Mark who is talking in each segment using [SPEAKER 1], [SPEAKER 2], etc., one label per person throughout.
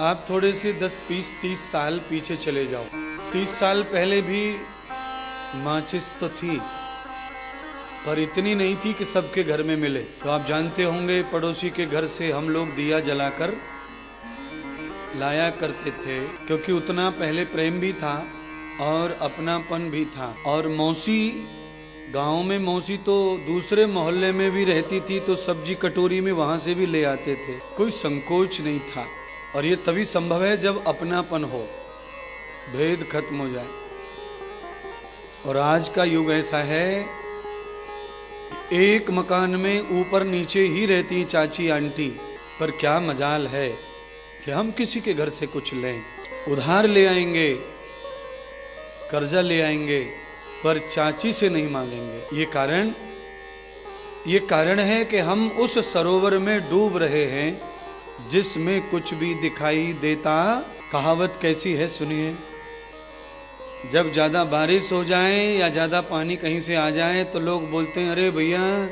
[SPEAKER 1] आप थोड़े से 10, 20, 30 साल पीछे चले जाओ। 30 साल पहले भी माचिस तो थी, पर इतनी नहीं थी कि सबके घर में मिले। तो आप जानते होंगे पड़ोसी के घर से हम लोग दिया जलाकर लाया करते थे, क्योंकि उतना पहले प्रेम भी था और अपनापन भी था। और मौसी, गांव में मौसी तो दूसरे मोहल्ले में भी रहती थी, तो सब्जी कटोरी में वहां से भी ले आते थे। कोई संकोच नहीं था। और ये तभी संभव है जब अपनापन हो, भेद खत्म हो जाए। और आज का युग ऐसा है, एक मकान में ऊपर नीचे ही रहती चाची आंटी, पर क्या मजाल है कि हम किसी के घर से कुछ लें, उधार ले आएंगे, कर्जा ले आएंगे, पर चाची से नहीं मांगेंगे। ये कारण है कि हम उस सरोवर में डूब रहे हैं जिसमें कुछ भी दिखाई देता। कहावत कैसी है सुनिए, जब ज्यादा बारिश हो जाए या ज्यादा पानी कहीं से आ जाए तो लोग बोलते हैं, अरे भैया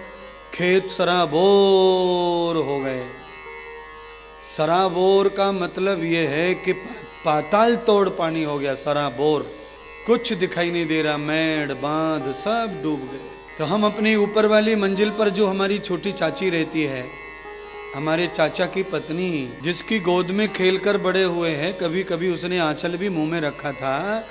[SPEAKER 1] खेत सराबोर हो गए। सराबोर का मतलब यह है कि पाताल तोड़ पानी हो गया। सराबोर, कुछ दिखाई नहीं दे रहा, मेड़ बांध सब डूब गए। तो हम अपनी ऊपर वाली मंजिल पर जो हमारी छोटी चाची रहती है, हमारे चाचा की पत्नी, जिसकी गोद में खेलकर बड़े हुए हैं, कभी कभी उसने आंचल भी मुंह में रखा था,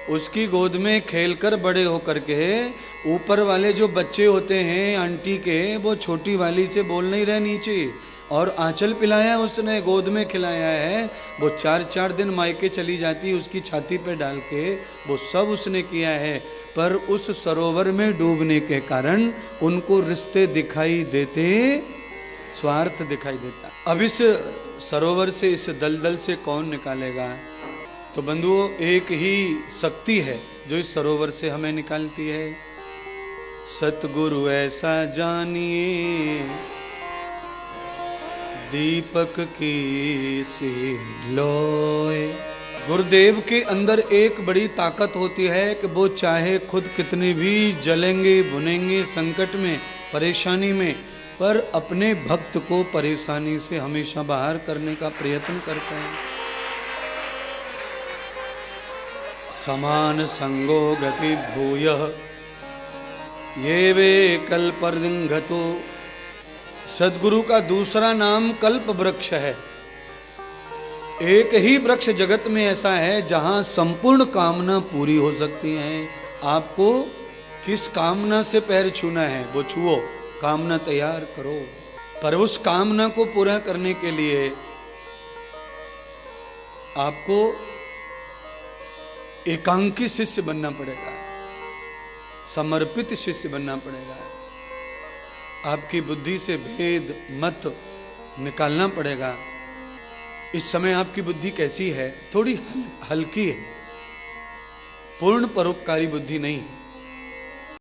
[SPEAKER 1] उसकी गोद में खेलकर बड़े होकर के ऊपर वाले जो बच्चे होते हैं आंटी के, वो छोटी वाली से बोल नहीं रहे नीचे, और आंचल पिलाया उसने, गोद में खिलाया है। वो 4-4 दिन मायके चली जाती उसकी छाती पे डाल के, वो सब उसने किया है। पर उस सरोवर में डूबने के कारण उनको रिश्ते दिखाई देते, स्वार्थ दिखाई देता। अब इस सरोवर से, इस दलदल से कौन निकालेगा? तो बंधुओं, एक ही शक्ति है जो इस सरोवर से हमें निकालती है। सतगुरु ऐसा जानिए, दीपक की सी लोए। गुरुदेव के अंदर एक बड़ी ताकत होती है कि वो चाहे खुद कितनी भी जलेंगे, भुनेंगे, संकट में, परेशानी में, पर अपने भक्त को परेशानी से हमेशा बाहर करने का प्रयत्न करते हैं। समान संगो गति भूयः ये वे कल्पवृक्षो। सदगुरु का दूसरा नाम कल्प वृक्ष है। एक ही वृक्ष जगत में ऐसा है जहां संपूर्ण कामना पूरी हो सकती है। आपको किस कामना से पैर छूना है वो छुओ, कामना तैयार करो, पर उस कामना को पूरा करने के लिए आपको एकांकी शिष्य बनना पड़ेगा, समर्पित शिष्य बनना पड़ेगा। आपकी बुद्धि से भेद मत निकालना पड़ेगा। इस समय आपकी बुद्धि कैसी है? थोड़ी हल्की है, पूर्ण परोपकारी बुद्धि नहीं है।